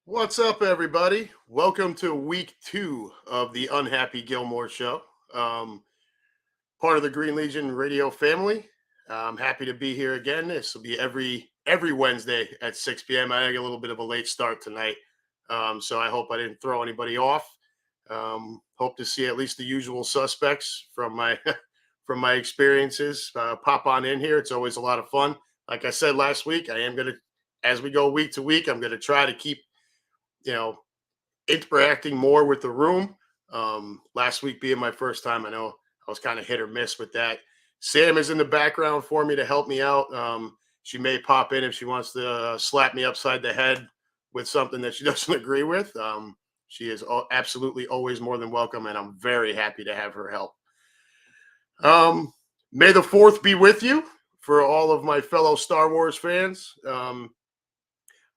What's up, everybody? Welcome to week 2 of the Unhappy Gilmore show. Um, Part of the Green Legion radio family. I'm happy to be here again. This will be every Wednesday at 6 p.m. I had a little bit of a late start tonight, so I hope I didn't throw anybody off. Hope to see at least the usual suspects from my from my experiences pop on in here. It's always a lot of fun. Like I said last week, I am gonna, as we go week to week, I'm gonna try to keep you know interacting more with the room. Last week being my first time, I know I was kind of hit or miss with that. Sam is in the background for me to help me out. She may pop in if she wants to slap me upside the head with something that she doesn't agree with. She is absolutely always more than welcome, and I'm very happy to have her help. Um, May the 4th be with you for all of my fellow Star Wars fans.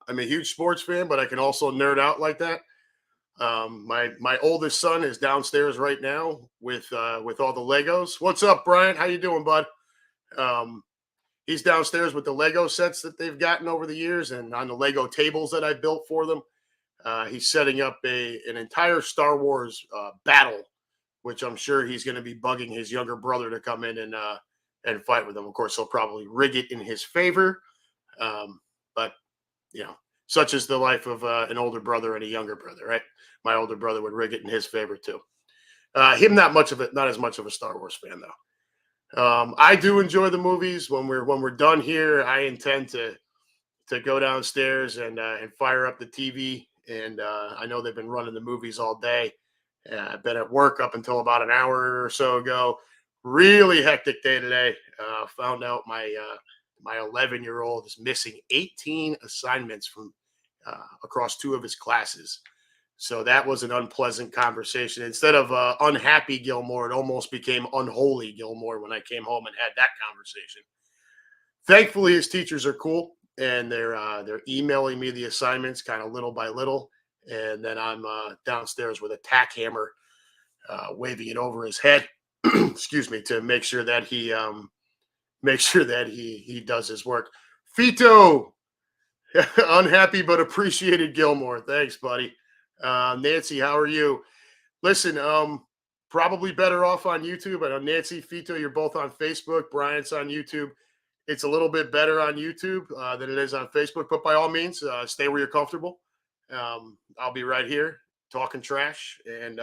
I'm a huge sports fan, but I can also nerd out like that. My oldest son is downstairs right now with all the Legos. What's up, Brian? How you doing, bud? Um, he's downstairs with the Lego sets that they've gotten over the years, and on the Lego tables that I built for them. He's setting up an entire Star Wars battle, which I'm sure he's going to be bugging his younger brother to come in and fight with him. Of course, he'll probably rig it in his favor, but you know, such is the life of an older brother and a younger brother, right? My older brother would rig it in his favor too. Him, not as much of a Star Wars fan though. I do enjoy the movies. When we're done here, I intend to go downstairs and fire up the TV. And I know they've been running the movies all day. I've been at work up until about an hour or so ago. Really hectic day today. Found out my 11-year-old is missing 18 assignments from across two of his classes. So that was an unpleasant conversation. Instead of unhappy Gilmore, it almost became unholy Gilmore when I came home and had that conversation. Thankfully, his teachers are cool and they're emailing me the assignments kind of little by little, and then I'm downstairs with a tack hammer, waving it over his head. Excuse me, to make sure that he does his work. Fito, unhappy but appreciated Gilmore. Thanks, buddy. Nancy, how are you? Listen, probably better off on YouTube. I know Nancy, Fito, you're both on Facebook. Brian's on YouTube. It's a little bit better on YouTube than it is on Facebook, but by all means, stay where you're comfortable. I'll be right here talking trash and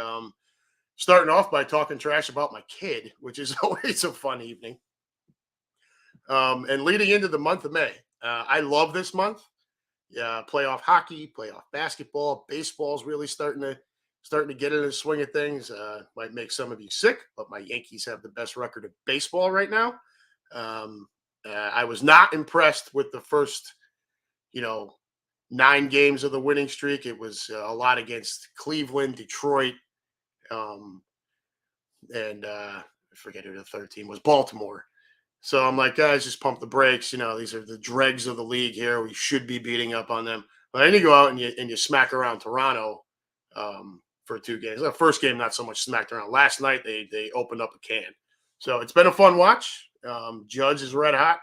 starting off by talking trash about my kid, which is always a fun evening. And leading into the month of May, I love this month. Yeah, playoff hockey, playoff basketball, baseball's really starting to get in the swing of things. Might make some of you sick, but my Yankees have the best record of baseball right now. Um, I was not impressed with the first, you know, 9 games of the winning streak. It was a lot against Cleveland, Detroit, um, and I forget who the third team was, Baltimore. So I'm like, guys, just pump the brakes. You know, these are the dregs of the league here. We should be beating up on them. But then you go out and you smack around Toronto for 2 games. The first game, not so much smacked around. Last night they opened up a can. So it's been a fun watch. Judge is red hot,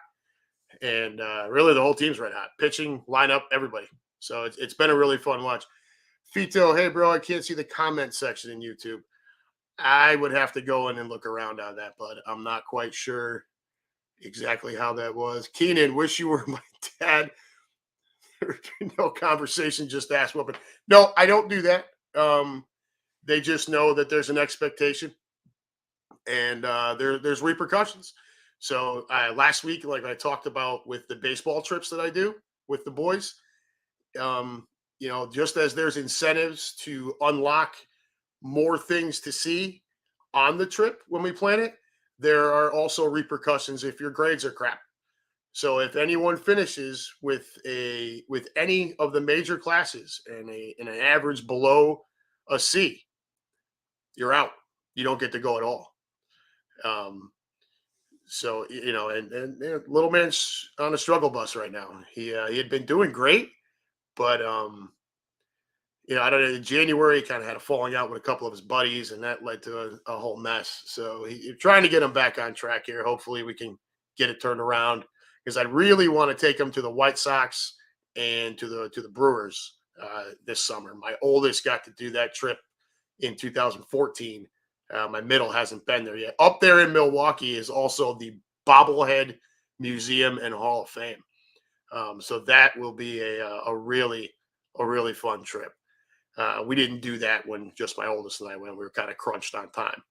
and really the whole team's red hot. Pitching, lineup, everybody. So it's been a really fun watch. Fito, hey bro, I can't see the comment section in YouTube. I would have to go in and look around on that, but I'm not quite sure exactly how that was. Keenan, wish you were my dad. No conversation, just ask what. But no, I don't do that. They just know that there's an expectation, and there's repercussions. So last week, like I talked about with the baseball trips that I do with the boys, just as there's incentives to unlock more things to see on the trip when we plan it, there are also repercussions if your grades are crap. So if anyone finishes with any of the major classes and an average below a C, you're out. You don't get to go at all. Um, so and little man's on a struggle bus right now. He had been doing great, but I don't know. In January, he kind of had a falling out with a couple of his buddies, and that led to a whole mess. So trying to get him back on track here. Hopefully, we can get it turned around because I really want to take him to the White Sox and to the Brewers this summer. My oldest got to do that trip in 2014. My middle hasn't been there yet. Up there in Milwaukee is also the Bobblehead Museum and Hall of Fame. So that will be a really fun trip. We didn't do that when just my oldest and I went. We were kind of crunched on time.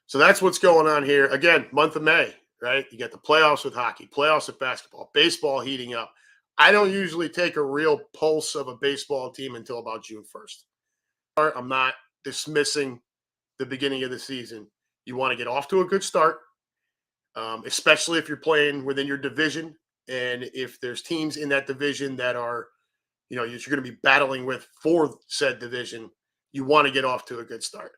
So that's what's going on here. Again, month of May, right? You get the playoffs with hockey, playoffs with basketball, baseball heating up. I don't usually take a real pulse of a baseball team until about June 1st. I'm not dismissing the beginning of the season. You want to get off to a good start, especially if you're playing within your division. And if there's teams in that division that are, you're going to be battling with for said division, you want to get off to a good start.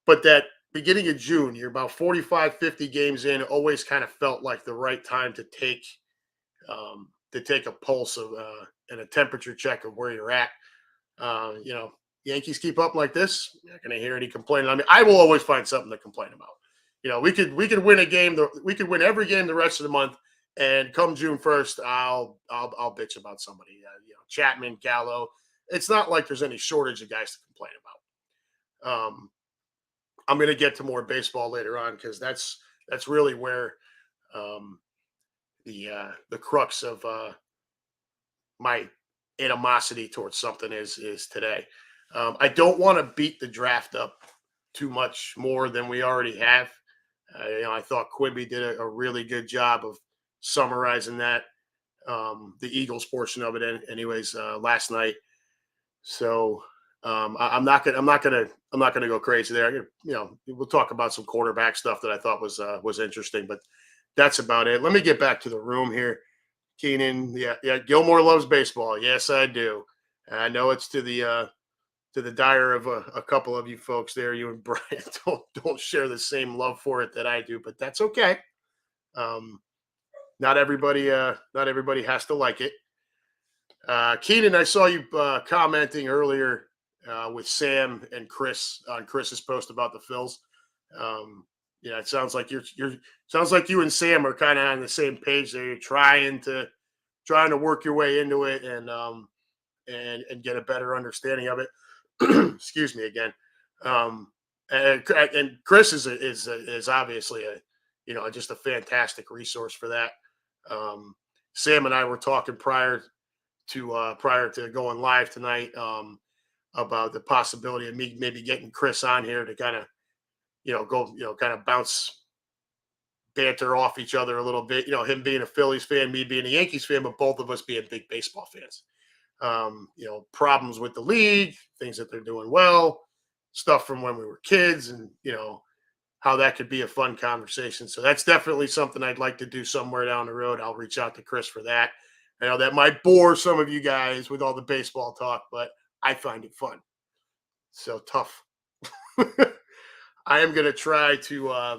But that beginning of June, you're about 45, 50 games in, always kind of felt like the right time to take a pulse of and a temperature check of where you're at. Yankees keep up like this, you're not going to hear any complaining. I mean, I will always find something to complain about. We could win a game. We could win every game the rest of the month, and come June 1st, I'll bitch about somebody. Chapman, Gallo. It's not like there's any shortage of guys to complain about. I'm going to get to more baseball later on because that's really where the crux of my animosity towards something is today. I don't want to beat the draft up too much more than we already have. I thought Quimby did a really good job of summarizing that, the Eagles portion of it, anyways, last night. So I'm not gonna go crazy there. We'll talk about some quarterback stuff that I thought was interesting, but that's about it. Let me get back to the room here. Keenan, yeah, Gilmore loves baseball. Yes, I do. I know it's to the dire of a couple of you folks there. You and Brian don't share the same love for it that I do, but that's okay. Not everybody has to like it. Keenan, I saw you commenting earlier with Sam and Chris on Chris's post about the Phils. It sounds like sounds like you and Sam are kind of on the same page there. You're trying to work your way into it and get a better understanding of it. Excuse me again. And Chris is obviously just a fantastic resource for that. Sam and I were talking prior to going live tonight about the possibility of me maybe getting Chris on here to kind of kind of bounce banter off each other a little bit. Him being a Phillies fan, me being a Yankees fan, but both of us being big baseball fans. Problems with the league, things that they're doing well, stuff from when we were kids, and how that could be a fun conversation. So that's definitely something I'd like to do somewhere down the road. I'll reach out to Chris for that. I know that might bore some of you guys with all the baseball talk, but I find it fun. So tough. I am going to try to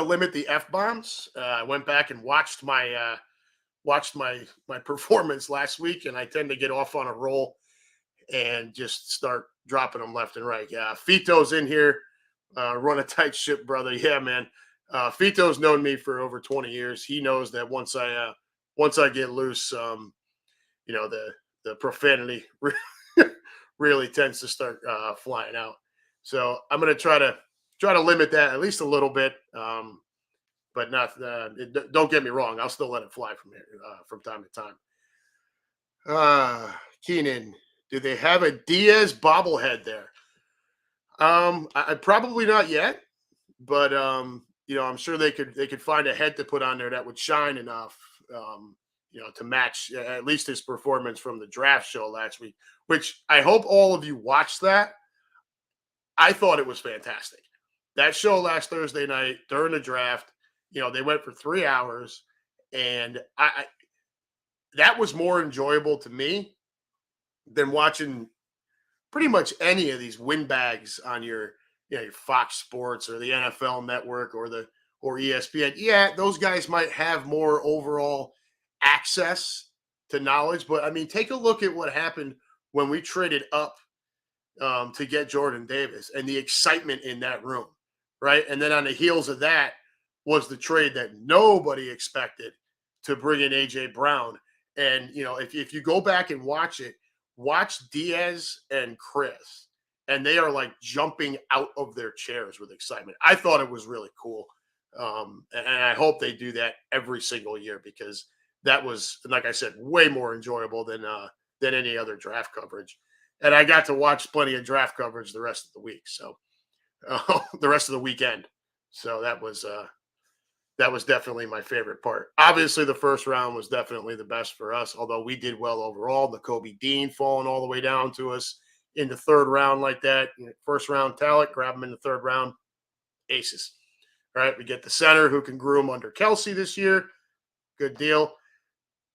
limit the F-bombs. I went back and watched my performance last week, and I tend to get off on a roll and just start dropping them left and right. Yeah, Fito's in here. Run a tight ship, brother. Yeah, man. Fito's known me for over 20 years. He knows that once I get loose, the profanity really tends to start flying out. So I'm going to try to limit that at least a little bit. But not. Don't get me wrong. I'll still let it fly from here from time to time. Keenan, do they have a Diaz bobblehead there? I probably not yet, but I'm sure they could find a head to put on there that would shine enough, to match at least his performance from the draft show last week. Which I hope all of you watched that. I thought it was fantastic. That show last Thursday night during the draft. They went for 3 hours, and I that was more enjoyable to me than watching pretty much any of these windbags on your Fox Sports or the NFL Network or ESPN. Yeah, those guys might have more overall access to knowledge, but I mean, take a look at what happened when we traded up to get Jordan Davis and the excitement in that room, right? And then on the heels of that was the trade that nobody expected to bring in AJ Brown. And if you go back and watch Diaz and Chris, and they are like jumping out of their chairs with excitement. I thought it was really cool. And I hope they do that every single year, because that was, like I said, way more enjoyable than any other draft coverage. And I got to watch plenty of draft coverage the rest of the week. So the rest of the weekend. So that was definitely my favorite part. Obviously, the first round was definitely the best for us, although we did well overall. The Kobe Dean falling all the way down to us in the third round like that. First round talent, grab him in the third round, aces. All right, we get the center who can groom under Kelsey this year. Good deal.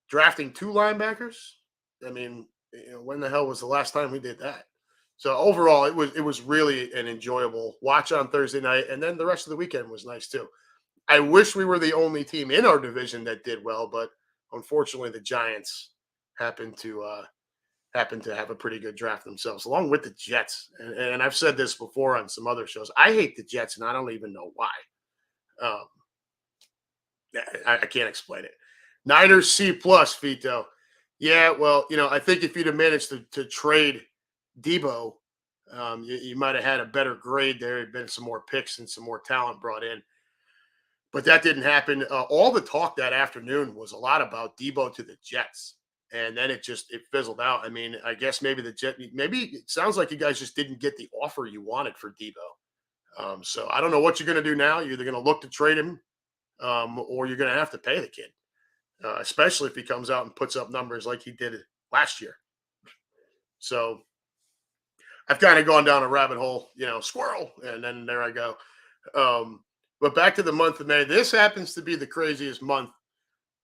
Drafting two linebackers. I mean, when the hell was the last time we did that? So overall, it was really an enjoyable watch on Thursday night, and then the rest of the weekend was nice too. I wish we were the only team in our division that did well, but unfortunately, the Giants happened to have a pretty good draft themselves, along with the Jets. And I've said this before on some other shows. I hate the Jets, and I don't even know why. Um, I can't explain it. Niners C plus, Vito. Yeah, well, I think if you'd have managed to trade Debo, you might have had a better grade there. Had been some more picks and some more talent brought in. But that didn't happen. All the talk that afternoon was a lot about Debo to the Jets, and then it fizzled out. I mean, I guess maybe it sounds like you guys just didn't get the offer you wanted for Debo. So I don't know what you're going to do now. You're either going to look to trade him, or you're going to have to pay the kid, especially if he comes out and puts up numbers like he did last year. So I've kind of gone down a rabbit hole, squirrel, and then there I go. But back to the month of May. This happens to be the craziest month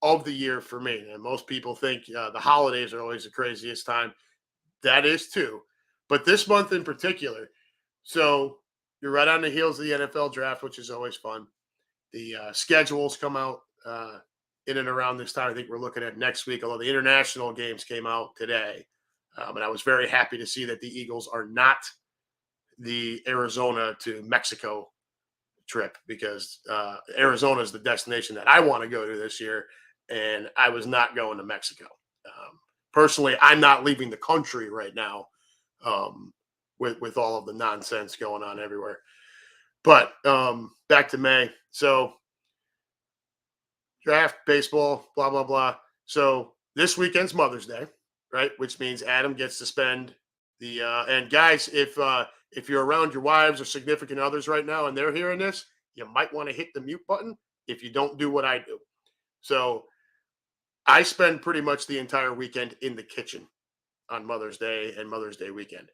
of the year for me. And most people think the holidays are always the craziest time. That is too. But this month in particular, so you're right on the heels of the NFL draft, which is always fun. The schedules come out in and around this time. I think we're looking at next week, although the international games came out today. And I was very happy to see that the Eagles are not the Arizona to Mexico trip, because Arizona is the destination that I want to go to this year, and I was not going to Mexico. Personally, I'm not leaving the country right now, with all of the nonsense going on everywhere. But back to May. So draft, baseball, blah blah blah. So this weekend's Mother's Day, right? Which means Adam gets to spend the and guys, if you're around your wives or significant others right now and they're hearing this, you might want to hit the mute button if you don't do what I do. So I spend pretty much the entire weekend in the kitchen on Mother's Day and Mother's Day weekend.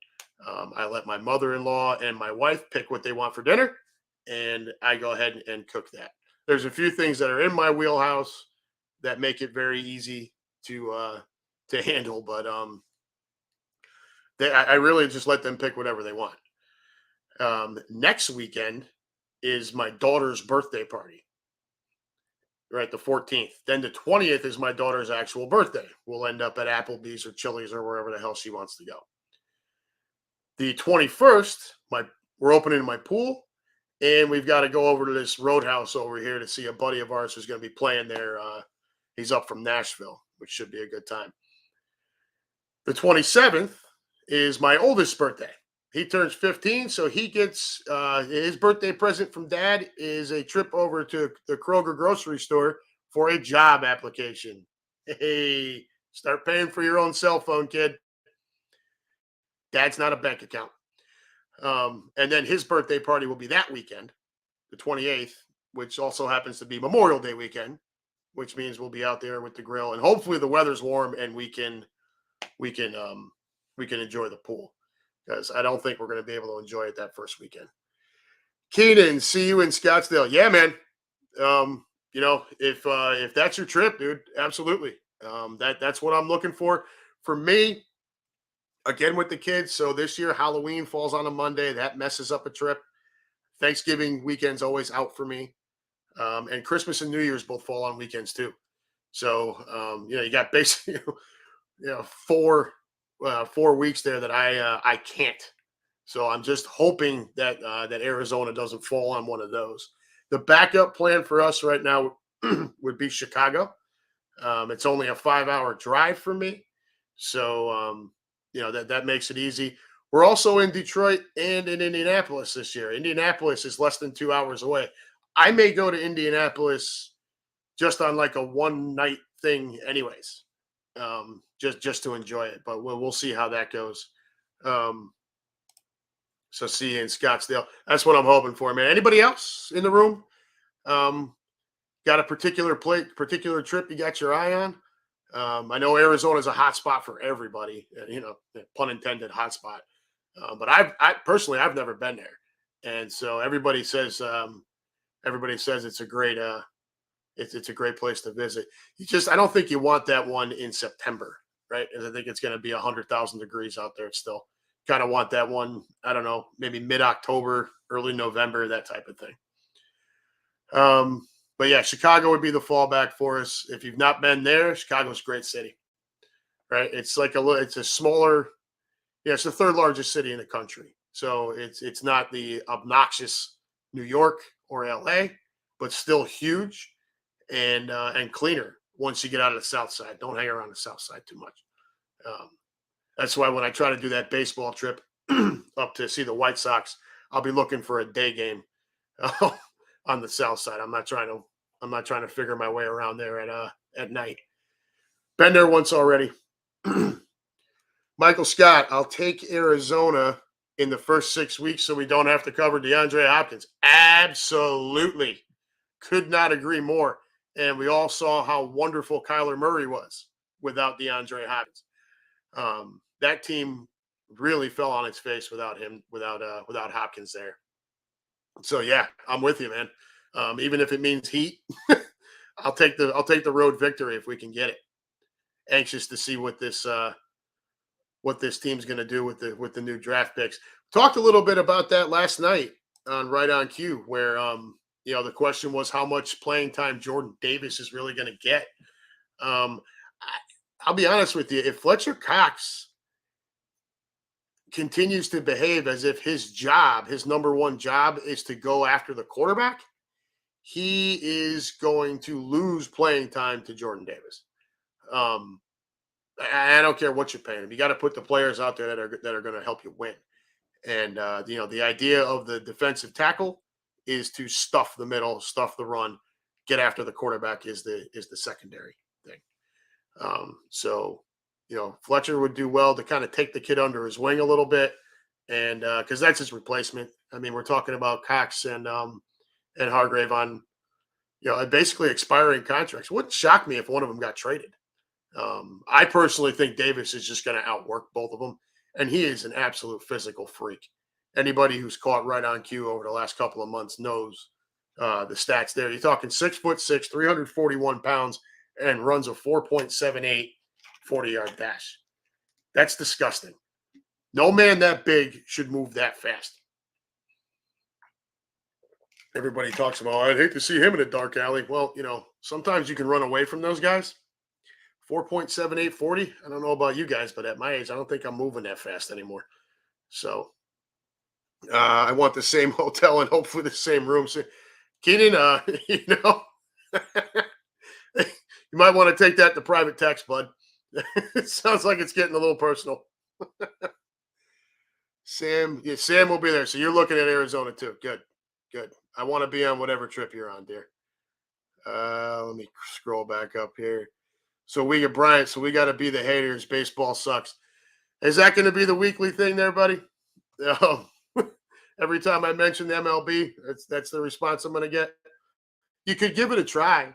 I let my mother-in-law and my wife pick what they want for dinner, and I go ahead and cook that. There's a few things that are in my wheelhouse that make it very easy to handle, but I really just let them pick whatever they want. Next weekend is my daughter's birthday party, right? The 14th. Then the 20th is my daughter's actual birthday. We'll end up at Applebee's or Chili's or wherever the hell she wants to go. The 21st, we're opening my pool, and we've got to go over to this Roadhouse over here to see a buddy of ours who's going to be playing there. He's up from Nashville, which should be a good time. The 27th is my oldest birthday. He turns 15, so he gets his birthday present from Dad is a trip over to the Kroger grocery store for a job application. Hey, start paying for your own cell phone, kid. Dad's not a bank account. And then his birthday party will be that weekend, the 28th, which also happens to be Memorial Day weekend, which means we'll be out there with the grill, and hopefully the weather's warm and we can enjoy the pool, because I don't think we're going to be able to enjoy it that first weekend. Keenan, see you in Scottsdale. Yeah, man. If that's your trip, dude, absolutely. That's what I'm looking for. For me, again with the kids. So this year, Halloween falls on a Monday. That messes up a trip. Thanksgiving weekend's always out for me. And Christmas and New Year's both fall on weekends too. So, you got basically, 4 weeks there that I can't. So I'm just hoping that that Arizona doesn't fall on one of those. The backup plan for us right now would be Chicago. It's only a 5-hour drive for me. So, that makes it easy. We're also in Detroit and in Indianapolis this year. Indianapolis is less than 2 hours away. I may go to Indianapolis just on like a one night thing, anyways, just to enjoy it. But we'll see how that goes. Um, so see you in Scottsdale. That's what I'm hoping for, man. Anybody else in the room? Um, got a particular trip you got your eye on? I know Arizona is a hot spot for everybody, pun intended, hot spot. But I personally, I've never been there, and so everybody says it's a great it's a great place to visit. I don't think you want that one in September, right? Because I think it's going to be 100,000 degrees out there still. Kind of want that one. I don't know, maybe mid-October, early November, that type of thing. But yeah, Chicago would be the fallback for us. If you've not been there, Chicago's a great city, right? It's it's a smaller, yeah, it's the third largest city in the country. So it's not the obnoxious New York or LA, but still huge and cleaner once you get out of the South Side. Don't hang around the South Side too much. That's why when I try to do that baseball trip up to see the White Sox, I'll be looking for a day game on the South Side. I'm not trying to figure my way around there at night. Been there once already. Michael Scott, I'll take Arizona in the first 6 weeks so we don't have to cover DeAndre Hopkins. Absolutely. Could not agree more. And we all saw how wonderful Kyler Murray was without DeAndre Hopkins. That team really fell on its face without him, without Hopkins there. So yeah, I'm with you, man. Even if it means heat, I'll take the road victory if we can get it. Anxious to see what this team's going to do with the new draft picks. Talked a little bit about that last night on Right on Cue, where the question was how much playing time Jordan Davis is really going to get. I'll be honest with you, if Fletcher Cox continues to behave as if his number one job, is to go after the quarterback, he is going to lose playing time to Jordan Davis. I don't care what you're paying him. You got to put the players out there that are going to help you win. And the idea of the defensive tackle is to stuff the middle, stuff the run, get after the quarterback is the secondary thing. So Fletcher would do well to kind of take the kid under his wing a little bit, and because that's his replacement. I mean, we're talking about Cox and Hargrave on basically expiring contracts. Wouldn't shock me if one of them got traded. I personally think Davis is just going to outwork both of them, and he is an absolute physical freak. Anybody who's caught Right on Cue over the last couple of months knows the stats there. You're talking 6'6", 341 pounds, and runs a 4.78 40-yard dash. That's disgusting. No man that big should move that fast. Everybody talks about, I'd hate to see him in a dark alley. Well, sometimes you can run away from those guys. 4.78 40. I don't know about you guys, but at my age, I don't think I'm moving that fast anymore. So I want the same hotel and hopefully the same room. So, Keenan, you might want to take that to private text, bud. It sounds like it's getting a little personal. Sam will be there. So you're looking at Arizona too. Good. I want to be on whatever trip you're on, dear. Let me scroll back up here. So we get Bryant. So we got to be the haters. Baseball sucks. Is that going to be the weekly thing there, buddy? Every time I mention the MLB, that's the response I'm going to get. You could give it a try.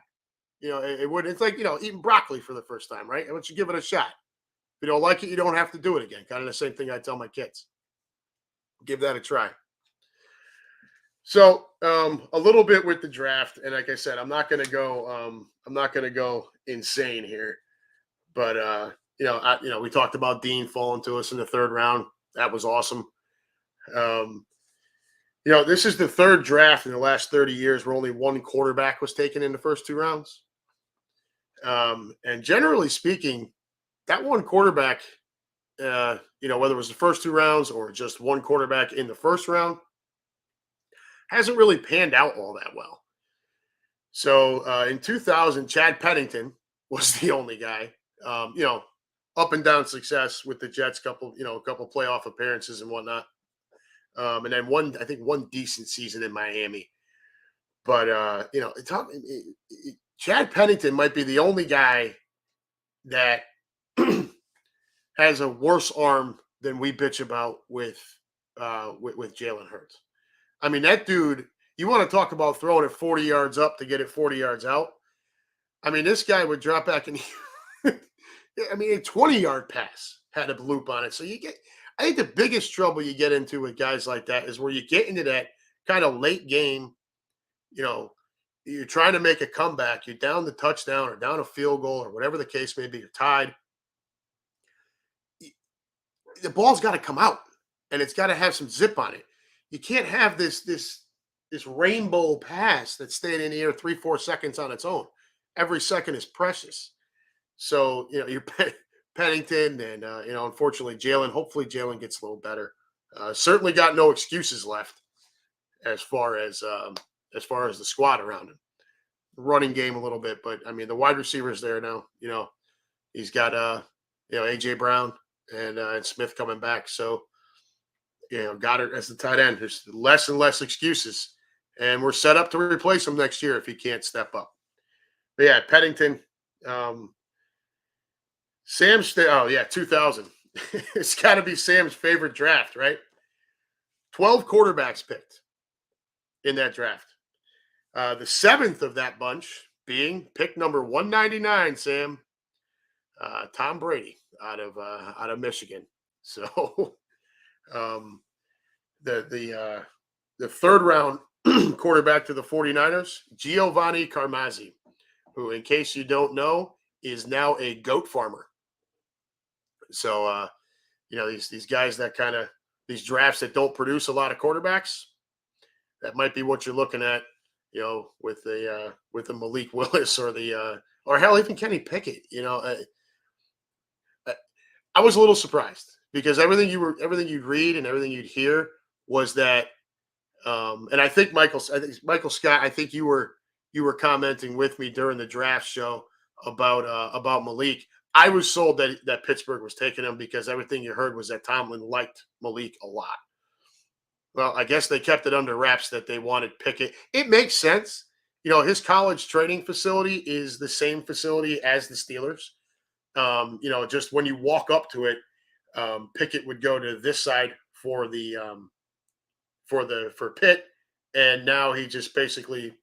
It would. It's like eating broccoli for the first time, right? Why don't you give it a shot? If you don't like it, you don't have to do it again. Kind of the same thing I tell my kids. Give that a try. So a little bit with the draft, and like I said, I'm not going to go insane here, but we talked about Dean falling to us in the third round. That was awesome. This is the third draft in the last 30 years where only one quarterback was taken in the first two rounds. And generally speaking, that one quarterback, whether it was the first two rounds or just one quarterback in the first round, hasn't really panned out all that well. So in 2000, Chad Pennington was the only guy. You know, up and down success with the Jets, a couple playoff appearances and whatnot. And then I think one decent season in Miami. But Chad Pennington might be the only guy that has a worse arm than we bitch about with Jalen Hurts. I mean, that dude. You want to talk about throwing it 40 yards up to get it 40 yards out? I mean, this guy would drop back and I mean, a 20-yard pass had a loop on it. So I think the biggest trouble you get into with guys like that is where you get into that kind of late game, you know, you're trying to make a comeback, you're down the touchdown or down a field goal or whatever the case may be, you're tied. The ball's got to come out and it's got to have some zip on it. You can't have this rainbow pass that's staying in the air 3-4 seconds on its own. Every second is precious. So you're Pennington and unfortunately Jalen. Hopefully Jalen gets a little better. Certainly got no excuses left as far as the squad around him. Running game a little bit, but I mean the wide receivers there now. He's got AJ Brown and Smith coming back. So Goddard as the tight end. There's less and less excuses, and we're set up to replace him next year if he can't step up. But yeah, Pennington. Sam's, 2000. It's got to be Sam's favorite draft, right? 12 quarterbacks picked in that draft. The seventh of that bunch being pick number 199, Sam, Tom Brady out of Michigan. So the third round quarterback to the 49ers, Giovanni Carmazzi, who, in case you don't know, is now a goat farmer. So, these guys that these drafts that don't produce a lot of quarterbacks, that might be what you're looking at, with the Malik Willis or hell, even Kenny Pickett. I was a little surprised because everything you'd read and everything you'd hear was that, and I think Michael Scott, I think you were commenting with me during the draft show about Malik. I was sold that Pittsburgh was taking him because everything you heard was that Tomlin liked Malik a lot. Well, I guess they kept it under wraps that they wanted Pickett. It makes sense. His college training facility is the same facility as the Steelers. Just when you walk up to it, Pickett would go to this side for Pitt, and now he just basically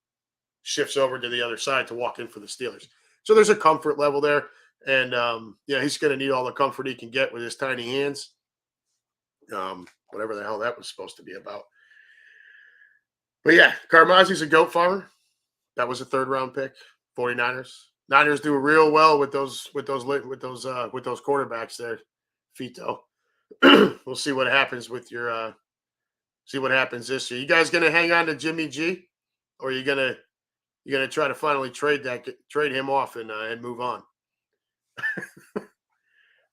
shifts over to the other side to walk in for the Steelers. So there's a comfort level there. And, he's going to need all the comfort he can get with his tiny hands. Whatever the hell that was supposed to be about. But yeah, Carmazzi's a goat farmer. That was a third round pick. 49ers. Niners do real well with those quarterbacks there. Fito. We'll see what happens with see what happens this year. You guys going to hang on to Jimmy G, or are you going to try to finally trade him off and move on?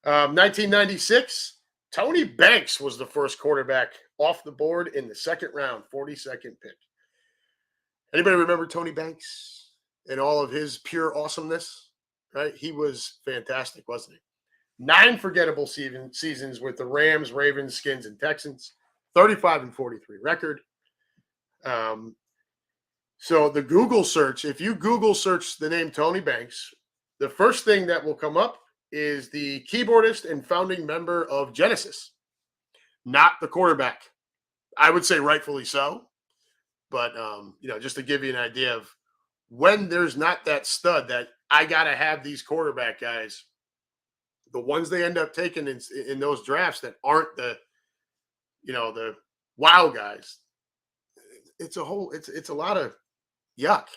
1996, Tony Banks was the first quarterback off the board in the second round, 42nd pick. Anybody remember Tony Banks and all of his pure awesomeness? Right? He was fantastic, wasn't he? 9 forgettable seasons with the Rams, Ravens, Skins, and Texans. 35-43 record. So the Google search, if you Google search the name Tony Banks, the first thing that will come up is the keyboardist and founding member of Genesis, not the quarterback. I would say rightfully so. But, just to give you an idea of when there's not that stud that I got to have these quarterback guys, the ones they end up taking in those drafts that aren't the wow guys, it's a lot of yuck.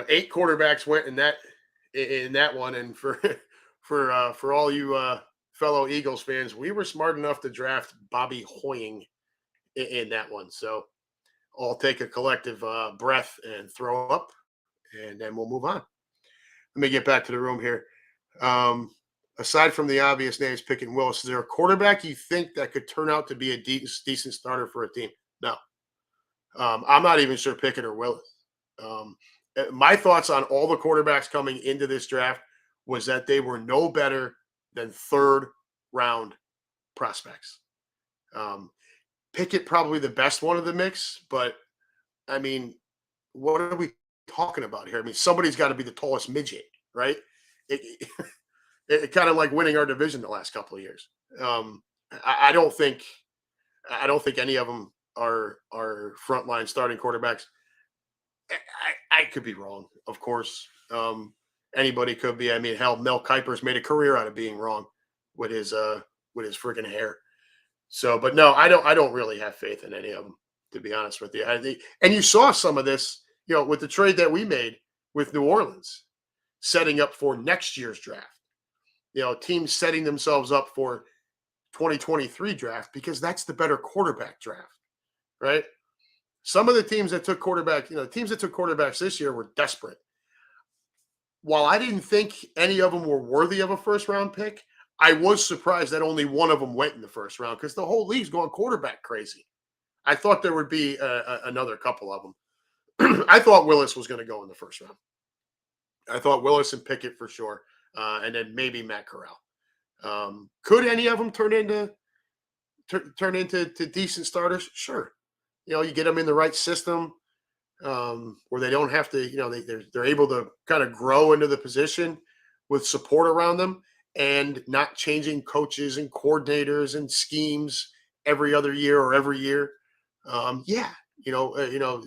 8 quarterbacks went in that one, and for all you fellow Eagles fans, we were smart enough to draft Bobby Hoying in that one. So I'll take a collective breath and throw up, and then we'll move on. Let me get back to the room here. Aside from the obvious names, Pickett and Willis, is there a quarterback you think that could turn out to be a decent starter for a team? No. I'm not even sure Pickett or Willis. My thoughts on all the quarterbacks coming into this draft was that they were no better than third round prospects. Um, Pickett probably the best one of the mix, but I mean, what are we talking about here? I mean, somebody's got to be the tallest midget, right? It, it kind of like winning our division the last couple of years. Um, I don't think any of them are frontline starting quarterbacks. I could be wrong, of course. Anybody could be. I mean, hell, Mel Kiper's made a career out of being wrong with his freaking hair. So, but no, I don't really have faith in any of them, to be honest with you. I think, and you saw some of this, with the trade that we made with New Orleans, setting up for next year's draft. Teams setting themselves up for 2023 draft because that's the better quarterback draft, right? Some of the teams that took quarterback, teams that took quarterbacks this year were desperate. While I didn't think any of them were worthy of a first round pick, I was surprised that only one of them went in the first round because the whole league's going quarterback crazy. I thought there would be another couple of them. I thought Willis was going to go in the first round. I thought Willis and Pickett for sure, and then maybe Matt Corral. Could any of them turn into decent starters? Sure. You get them in the right system where they don't have to. They're able to kind of grow into the position with support around them and not changing coaches and coordinators and schemes every other year or every year. Yeah,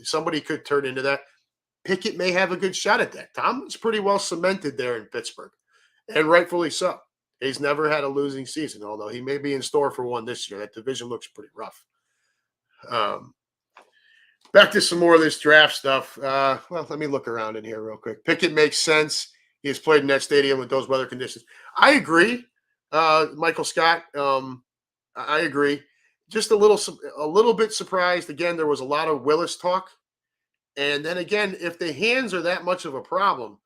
somebody could turn into that. Pickett may have a good shot at that. Tomlin's pretty well cemented there in Pittsburgh, and rightfully so. He's never had a losing season, although he may be in store for one this year. That division looks pretty rough. Back to some more of this draft stuff. Well, let me look around in here real quick. Pickett makes sense. He has played in that stadium with those weather conditions. I agree, Michael Scott. I agree. Just a little bit surprised. Again, there was a lot of Willis talk. And then again, if the hands are that much of a problem,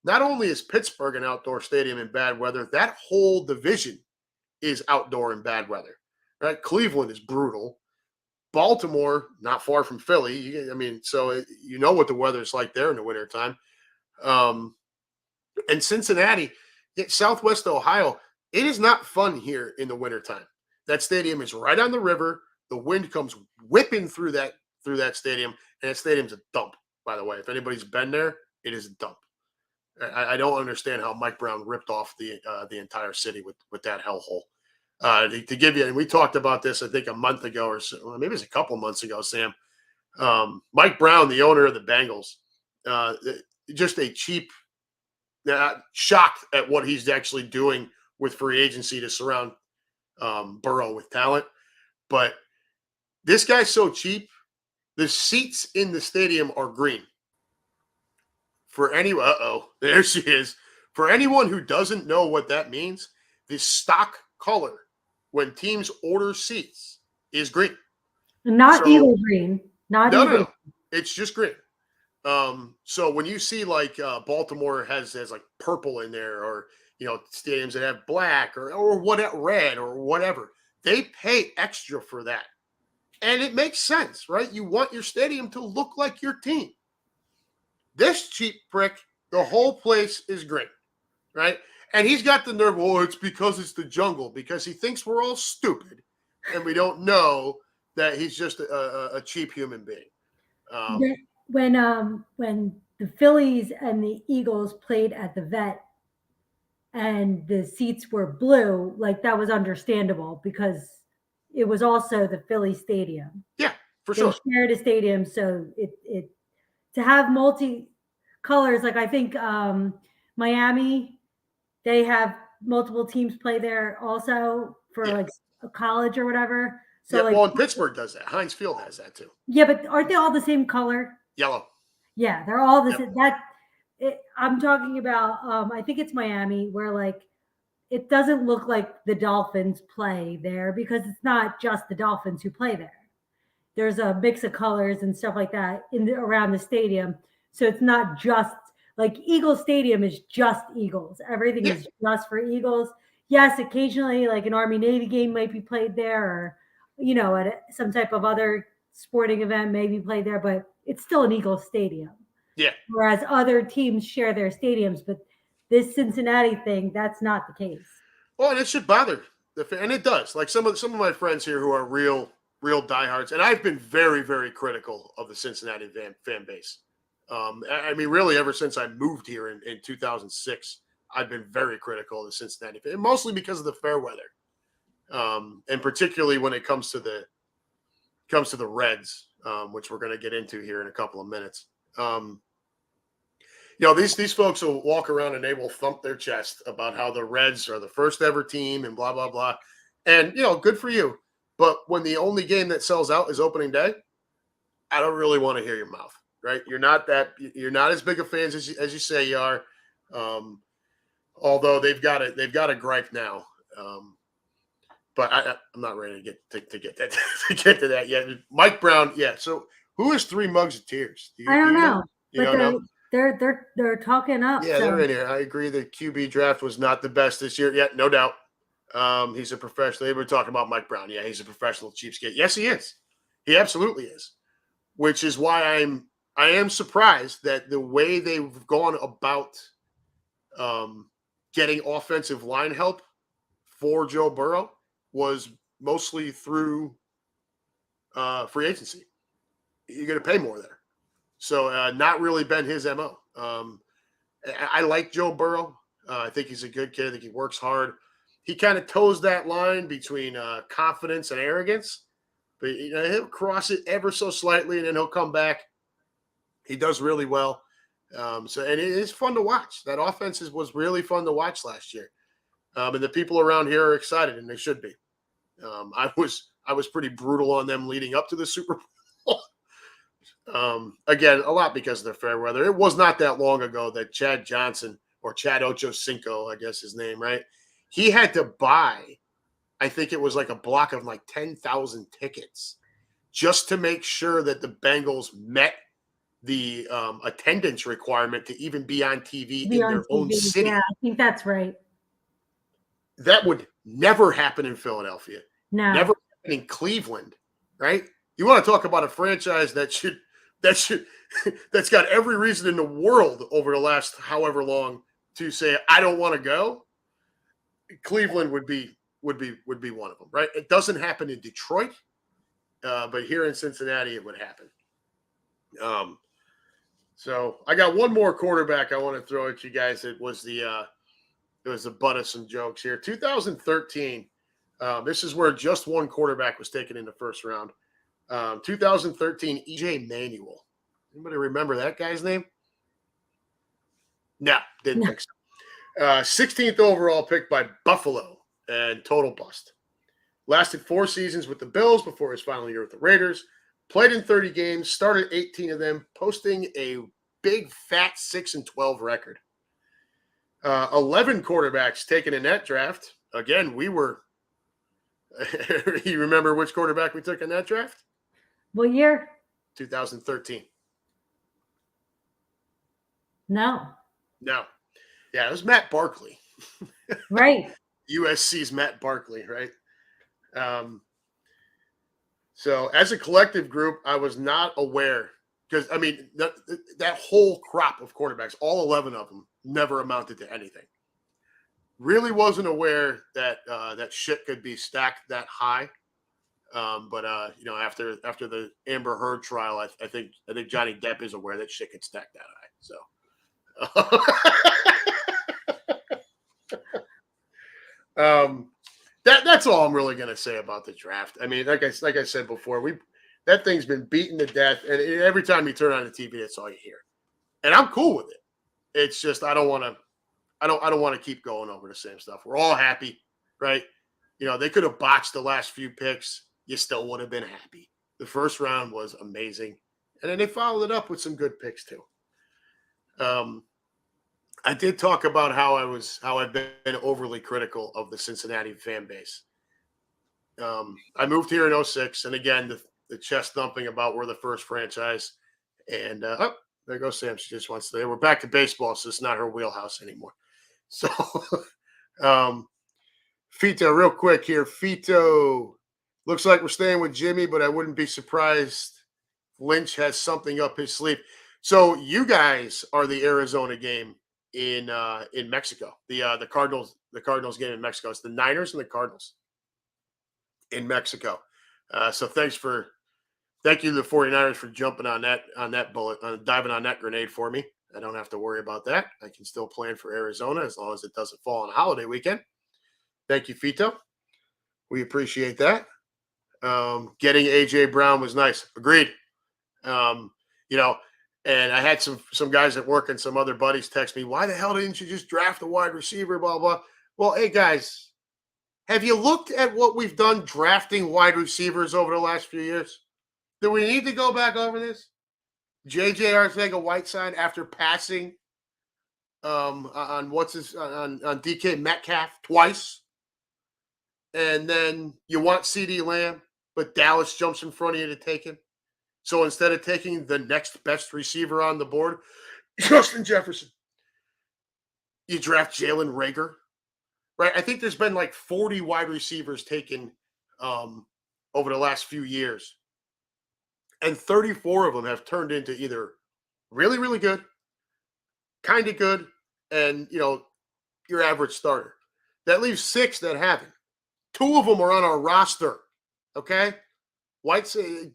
not only is Pittsburgh an outdoor stadium in bad weather, that whole division is outdoor in bad weather. Right? Cleveland is brutal. Baltimore, not far from Philly. I mean, so you know what the weather is like there in the wintertime. And Cincinnati, Southwest Ohio, it is not fun here in the wintertime. That stadium is right on the river. The wind comes whipping through that stadium, and that stadium's a dump, by the way. If anybody's been there, it is a dump. I don't understand how Mike Brown ripped off the entire city with that hellhole. To give you, and we talked about this, I think a month ago or so, maybe it was a couple months ago, Sam. Mike Brown, the owner of the Bengals, just a cheap, shocked at what he's actually doing with free agency to surround Burrow with talent. But this guy's so cheap, the seats in the stadium are green. There she is. For anyone who doesn't know what that means, the stock color when teams order seats is green. Not Eagle green. No. It's just green. So when you see like Baltimore has like purple in there, or stadiums that have black or what red or whatever, they pay extra for that. And it makes sense, right? You want your stadium to look like your team. This cheap prick, the whole place is green, right? And he's got the nerve, it's because it's the jungle, because he thinks we're all stupid and we don't know that he's just a cheap human being. When the Phillies and the Eagles played at the Vet and the seats were blue, like that was understandable because it was also the Philly stadium. Yeah, for sure. They shared a stadium, so it to have multi colors, like I think Miami, they have multiple teams play there also for like a college or whatever. So and Pittsburgh does that. Heinz Field has that too. Yeah, but aren't they all the same color? Yellow. Yeah, they're all the same. I'm talking about. I think it's Miami, where like it doesn't look like the Dolphins play there because it's not just the Dolphins who play there. There's a mix of colors and stuff like that around the stadium, so it's not just like Eagle Stadium is just Eagles. Everything is just for Eagles. Yes, occasionally like an Army Navy game might be played there, or at some type of other sporting event may be played there, but it's still an Eagle Stadium. Yeah. Whereas other teams share their stadiums, but this Cincinnati thing, that's not the case. Well, and it should bother the fan, and it does. Like some of my friends here who are real diehards, and I've been very very critical of the Cincinnati fan base. I mean, really, ever since I moved here in 2006, I've been very critical of the Cincinnati fan, mostly because of the fair weather, and particularly when it comes to the Reds, which we're going to get into here in a couple of minutes. These folks will walk around and they will thump their chest about how the Reds are the first ever team and blah blah blah, and good for you. But when the only game that sells out is opening day, I don't really want to hear your mouth. Right? You're not as big of fans as you say you are. Although they've got a gripe now. But I'm not ready to get that to get to that yet. Mike Brown, yeah. So who is 3 mugs of tears? I don't know. You don't know? They're talking up. Yeah, they're in here. I agree. The QB draft was not the best this year. Yeah, no doubt. He's a professional. They were talking about Mike Brown. Yeah, he's a professional cheapskate. Yes, he is. He absolutely is. Which is why I am surprised that the way they've gone about getting offensive line help for Joe Burrow was mostly through free agency. You're going to pay more there. So not really been his MO. I like Joe Burrow. I think he's a good kid. I think he works hard. He kind of toes that line between confidence and arrogance. But he'll cross it ever so slightly, and then he'll come back. He does really well. And it is fun to watch. That offense was really fun to watch last year. And the people around here are excited, and they should be. I was pretty brutal on them leading up to the Super Bowl. Again, a lot because of the fair weather. It was not that long ago that Chad Johnson, or Chad Ochocinco, I guess his name, right? He had to buy, I think it was like a block of like 10,000 tickets just to make sure that the Bengals met the attendance requirement to even be on TV in their own city. Yeah, I think that's right. That would never happen in Philadelphia. No. Never happen in Cleveland, right? You want to talk about a franchise that's got every reason in the world over the last however long to say I don't want to go. Cleveland would be one of them, right? It doesn't happen in Detroit, but here in Cincinnati it would happen. So I got one more quarterback I want to throw at you guys. It was the butt of some jokes here. 2013. This is where just one quarterback was taken in the first round. 2013, EJ Manuel. Anybody remember that guy's name? No, didn't think so. 16th overall pick by Buffalo and total bust. Lasted 4 seasons with the Bills before his final year with the Raiders. Played in 30 games, started 18 of them, posting a big fat 6-12 record. 11 quarterbacks taken in that draft. Again, we were. You remember which quarterback we took in that draft? What year? 2013. No. Yeah, it was Matt Barkley. Right. USC's Matt Barkley, right? So as a collective group, I was not aware because, I mean, that whole crop of quarterbacks, all 11 of them, never amounted to anything. Really wasn't aware that that shit could be stacked that high. But after the Amber Heard trial, I think Johnny Depp is aware that shit could stack that high. So that's all I'm really gonna say about the draft. I mean, like I said before, that thing's been beaten to death, and every time you turn on the TV, that's all you hear. And I'm cool with it. It's just I don't want to keep going over the same stuff. We're all happy, right? They could have botched the last few picks. You still would have been happy. The first round was amazing. And then they followed it up with some good picks too. I did talk about how I've been overly critical of the Cincinnati fan base. I moved here in 2006. And again, the chest thumping about we're the first franchise. And there goes Sam. She just wants to. We're back to baseball, so it's not her wheelhouse anymore. So, Fito, real quick here. Fito, looks like we're staying with Jimmy, but I wouldn't be surprised if Lynch has something up his sleeve. So you guys are the Arizona game in Mexico. The Cardinals game in Mexico. It's the Niners and the Cardinals in Mexico. So thank you to the 49ers for jumping on that bullet, diving on that grenade for me. I don't have to worry about that. I can still plan for Arizona as long as it doesn't fall on a holiday weekend. Thank you, Fito. We appreciate that. Getting AJ Brown was nice. Agreed. Um, you know, and I had some guys at work and some other buddies text me, why the hell didn't you just draft a wide receiver? Blah blah. Well, hey guys, have you looked at what we've done drafting wide receivers over the last few years? Do we need to go back over this? JJ Arcega-Whiteside after passing on on DK Metcalf twice, and then you want CD Lamb, but Dallas jumps in front of you to take him. So instead of taking the next best receiver on the board, Justin Jefferson, you draft Jalen Reagor, right? I think there's been like 40 wide receivers taken over the last few years, and 34 of them have turned into either really, really good, kind of good, and your average starter. That leaves 6 that haven't. 2 of them are on our roster. Okay,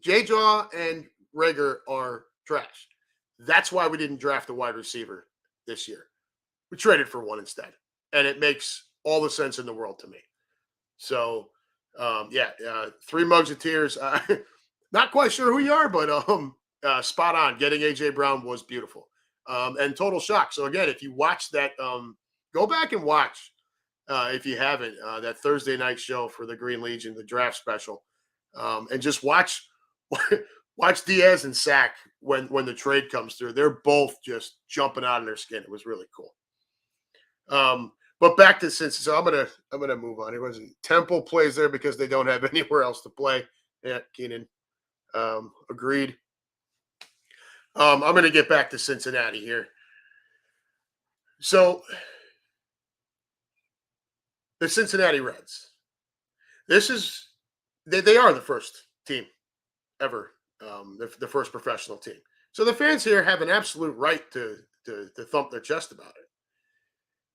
J-Jaw and Rager are trash. That's why we didn't draft a wide receiver this year. We traded for one instead, and it makes all the sense in the world to me. So, 3 mugs of tears. Not quite sure who you are, but spot on. Getting AJ Brown was beautiful, and total shock. So again, if you watch that, go back and watch if you haven't that Thursday night show for the Green Legion, the draft special, and just watch watch Diaz and Sack when the trade comes through. They're both just jumping out of their skin. It was really cool. But back to Cincinnati. So I'm gonna move on. It wasn't Temple plays there because they don't have anywhere else to play. Yeah, Keenan. Agreed. I'm going to get back to Cincinnati here. So, the Cincinnati Reds. They are the first team ever, the first professional team. So the fans here have an absolute right to thump their chest about it.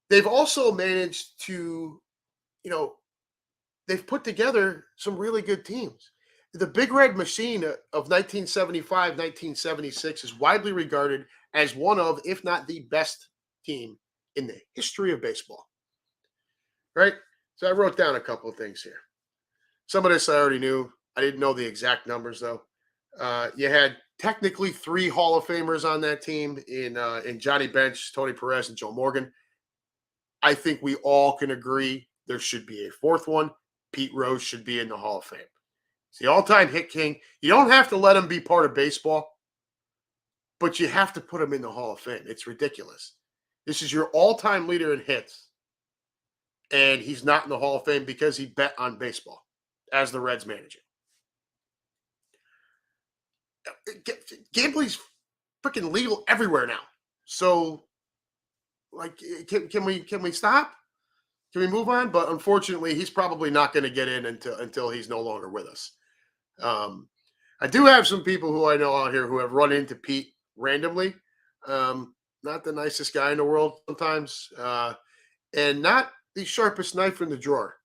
They've also managed to, they've put together some really good teams. The Big Red Machine of 1975, 1976 is widely regarded as one of, if not the best team in the history of baseball. Right? So I wrote down a couple of things here. Some of this I already knew. I didn't know the exact numbers, though. You had technically 3 Hall of Famers on that team in Johnny Bench, Tony Perez, and Joe Morgan. I think we all can agree there should be a 4th one. Pete Rose should be in the Hall of Fame. He's the all-time hit king. You don't have to let him be part of baseball, but you have to put him in the Hall of Fame. It's ridiculous. This is your all-time leader in hits, and he's not in the Hall of Fame because he bet on baseball as the Reds manager. Gambling's freaking legal everywhere now. So, can we stop? Can we move on? But unfortunately, he's probably not going to get in until he's no longer with us. I do have some people who I know out here who have run into Pete randomly. Not the nicest guy in the world sometimes, and not the sharpest knife in the drawer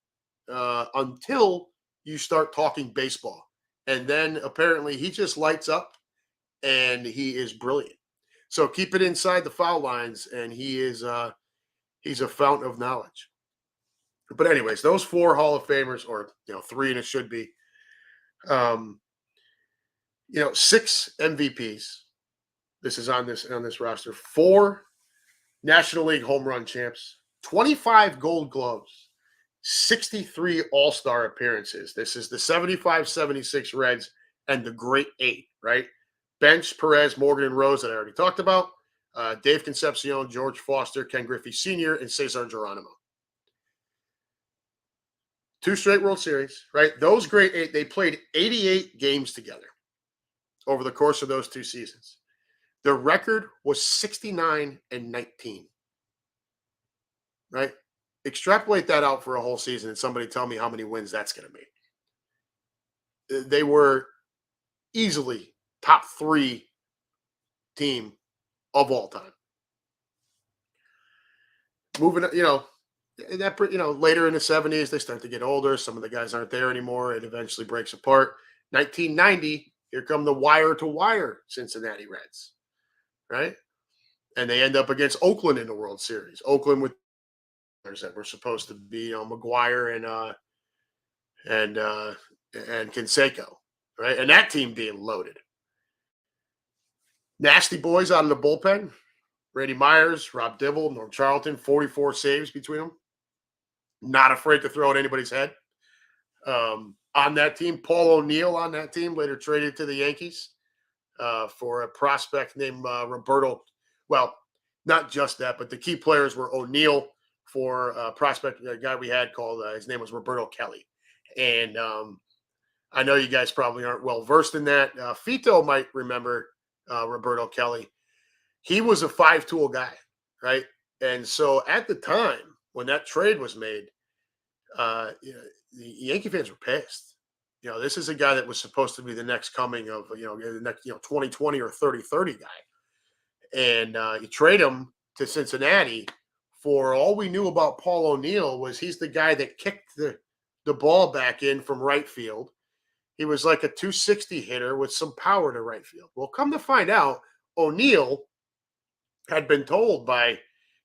until you start talking baseball. And then apparently he just lights up and he is brilliant. So keep it inside the foul lines, and he's a fountain of knowledge. But anyways, those 4 Hall of Famers, or 3, and it should be, 6 MVPs. This is on this roster. 4 National League home run champs, 25 Gold Gloves, 63 All-Star appearances. This is the 75-76 Reds and the Great 8, right? Bench, Perez, Morgan, and Rose that I already talked about. Dave Concepcion, George Foster, Ken Griffey Sr., and Cesar Geronimo. 2 straight World Series, right? Those Great 8, they played 88 games together over the course of those 2 seasons. Their record was 69-19, right? Extrapolate that out for a whole season and somebody tell me how many wins that's going to be. They were easily top 3 team of all time. Moving, later in the 70s, they start to get older. Some of the guys aren't there anymore. It eventually breaks apart. 1990, here come the wire to wire Cincinnati Reds, right? And they end up against Oakland in the World Series. Oakland with that were supposed to be, McGuire and Canseco, right? And that team being loaded. Nasty boys out of the bullpen. Brady Myers, Rob Dibble, Norm Charlton, 44 saves between them. Not afraid to throw at anybody's head. On that team, Paul O'Neill on that team, later traded to the Yankees for a prospect named Roberto. Well, not just that, but the key players were O'Neill for a prospect, a guy we had called, his name was Roberto Kelly. And I know you guys probably aren't well versed in that. Fito might remember Roberto Kelly. He was a 5-tool guy, right? And so at the time when that trade was made, the Yankee fans were pissed. This is a guy that was supposed to be the next coming of, the next, 2020 or 30-30 guy. And you trade him to Cincinnati for all we knew about Paul O'Neill was he's the guy that kicked the ball back in from right field. He was like a 260 hitter with some power to right field. Well, come to find out, O'Neill had been told by,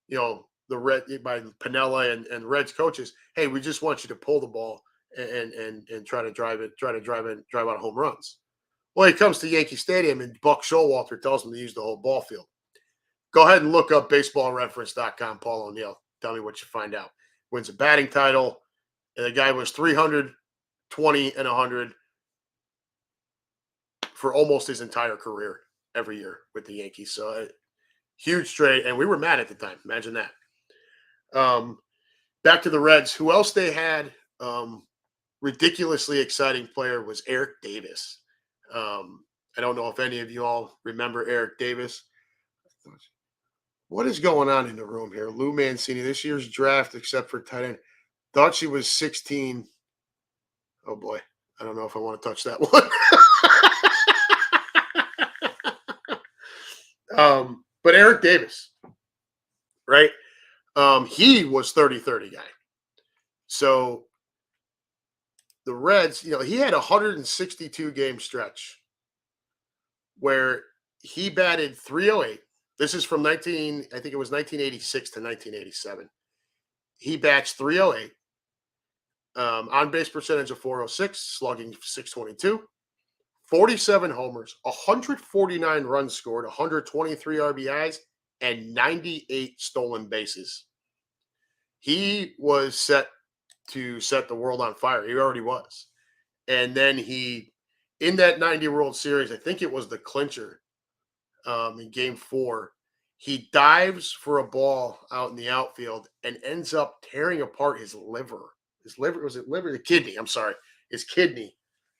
by Piniella and Reds coaches, hey, we just want you to pull the ball and try to drive out home runs. Well, he comes to Yankee Stadium and Buck Showalter tells him to use the whole ball field. Go ahead and look up baseballreference.com, Paul O'Neill. Tell me what you find out. Wins a batting title. And the guy was 320 and 100 for almost his entire career every year with the Yankees. So huge trade. And we were mad at the time. Imagine that. Back to the Reds. Who else they had? Ridiculously exciting player was Eric Davis. I don't know if any of you all remember Eric Davis. What is going on in the room here? Lou Mancini, this year's draft, except for tight end, thought she was 16. Oh, boy. I don't know if I want to touch that one. But Eric Davis, right? He was 30-30 guy. So the Reds, he had a 162 game stretch where he batted 308. This is from 1986 to 1987. He bats 308. On base percentage of 406, slugging 622, 47 homers, 149 runs scored, 123 RBIs, and 98 stolen bases. He was set to set the world on fire. He already was. And then in that 90 World Series, I think it was the clincher in game 4, he dives for a ball out in the outfield and ends up tearing apart his liver. The kidney. I'm sorry. His kidney.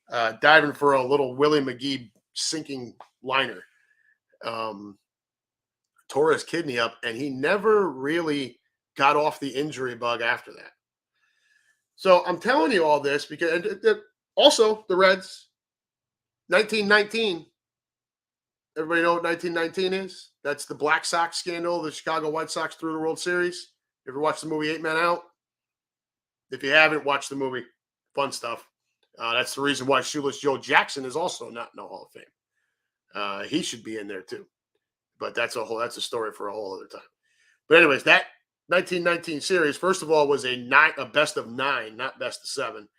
Diving for a little Willie McGee sinking liner. Tore his kidney up, and he never really got off the injury bug after that. So I'm telling you all this because also the Reds, 1919. Everybody know what 1919 is? That's the Black Sox scandal. The Chicago White Sox threw the World Series. You ever watched the movie 8 Men Out? If you haven't watched the movie, fun stuff. That's the reason why Shoeless Joe Jackson is also not in the Hall of Fame. He should be in there too. But that's a story for a whole other time. But anyways, that 1919 series, first of all, was a best of 9, not best of 7.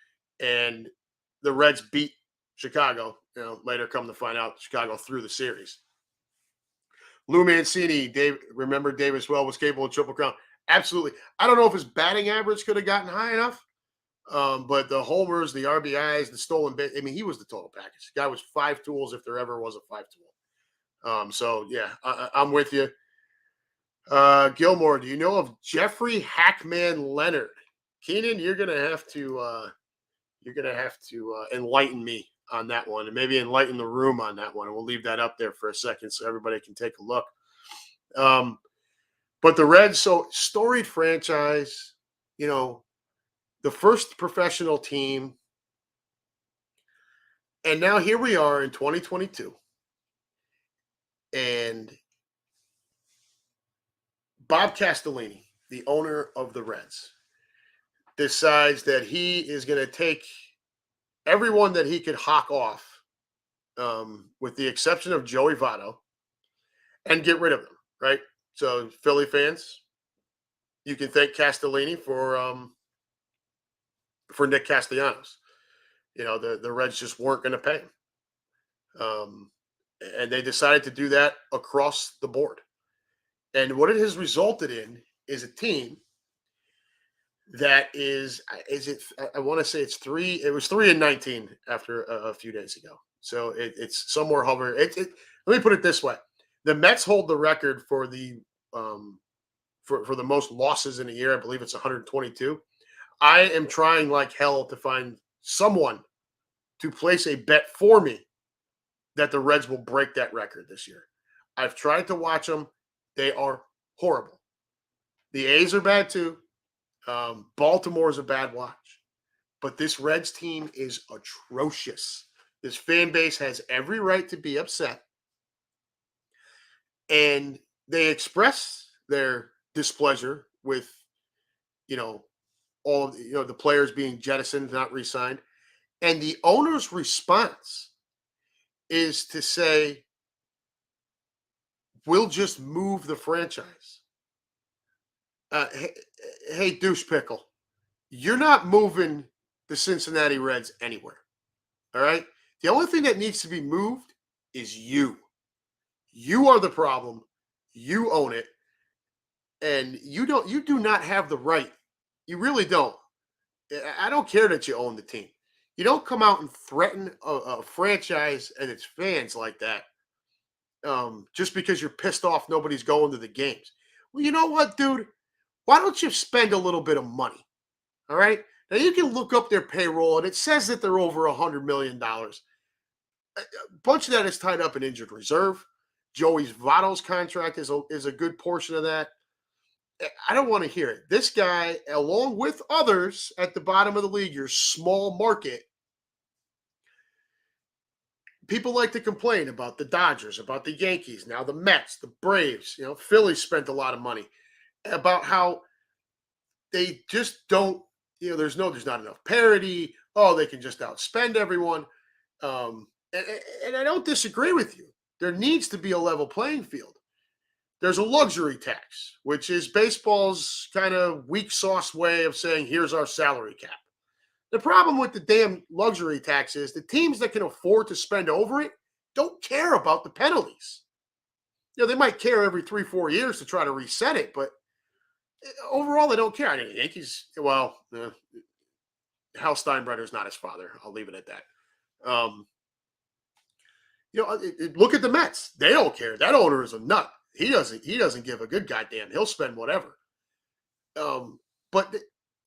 And the Reds beat Chicago. Later come to find out Chicago threw the series. Lou Mancini, remember Davis well, was capable of triple crown. Absolutely. I don't know if his batting average could have gotten high enough, but the homers, the RBIs, the stolen base, he was the total package. The guy was 5 tools if there ever was a 5-tool. So, yeah, I'm with you. Gilmore, do you know of Jeffrey Hackman Leonard? Keenan, you're gonna have to enlighten me on that one, and maybe enlighten the room on that one. And we'll leave that up there for a second so everybody can take a look. But the Reds, so storied franchise, the first professional team, and now here we are in 2022, and Bob Castellini, the owner of the Reds, decides that he is going to take everyone that he could hawk off, with the exception of Joey Votto, and get rid of them. Right. So Philly fans, you can thank Castellini for Nick Castellanos. The Reds just weren't going to pay him, um, and they decided to do that across the board. And what it has resulted in is a team that is it? I want to say it's three. It was 3-19 after a few days ago. So it's somewhere hovering. Let me put it this way: the Mets hold the record for the um, for the most losses in a year. I believe it's 122. I am trying like hell to find someone to place a bet for me that the Reds will break that record this year. I've tried to watch them. They are horrible. The A's are bad too. Baltimore is a bad watch. But this Reds team is atrocious. This fan base has every right to be upset. And they express their displeasure with, you know, the players being jettisoned, not re-signed. And the owner's response is to say, we'll just move the franchise. Hey, douche pickle, you're not moving the Cincinnati Reds anywhere. All right. The only thing that needs to be moved is you. You are the problem. You own it. And you do not have the right. You really don't. I don't care that you own the team. You don't come out and threaten a franchise and its fans like that, just because you're pissed off nobody's going to the games. Well, you know what, dude? Why don't you spend a little bit of money? All right. Now you can look up their payroll, and it says that they're over $100 million. A bunch of that is tied up in injured reserve. Joey Votto's contract is a good portion of that. I don't want to hear it. This guy, along with others at the bottom of the league, your small market, people like to complain about the Dodgers, about the Yankees, now the Mets, the Braves. Philly spent a lot of money, about how they just don't. There's not enough parity. Oh, they can just outspend everyone. And I don't disagree with you. There needs to be a level playing field. There's a luxury tax, which is baseball's kind of weak sauce way of saying, here's our salary cap. The problem with the damn luxury tax is the teams that can afford to spend over it don't care about the penalties. They might care every 3-4 years to try to reset it, but overall, they don't care. I mean, the Yankees, well, Hal Steinbrenner's not his father. I'll leave it at that. Look at the Mets. They don't care. That owner is a nut. He doesn't give a good goddamn. He'll spend whatever. But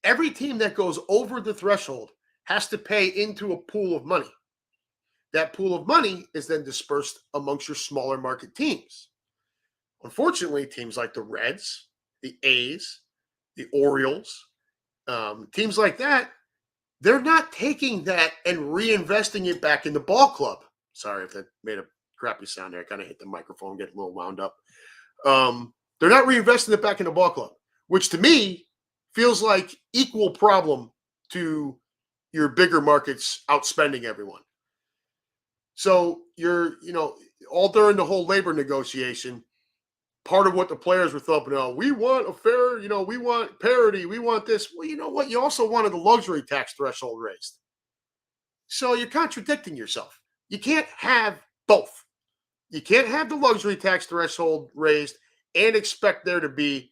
every team that goes over the threshold has to pay into a pool of money. That pool of money is then dispersed amongst your smaller market teams. Unfortunately, teams like the Reds, the A's, the Orioles, teams like that, they're not taking that and reinvesting it back in the ball club. Sorry if that made a crappy sound there. I kind of hit the microphone, get a little wound up. They're not reinvesting it back in the ball club, which to me feels like equal problem to your bigger markets outspending everyone. So all during the whole labor negotiation, part of what the players were thumping on, we want a fair, we want parity, we want this. Well, you know what? You also wanted the luxury tax threshold raised. So you're contradicting yourself. You can't have both. You can't have the luxury tax threshold raised and expect there to be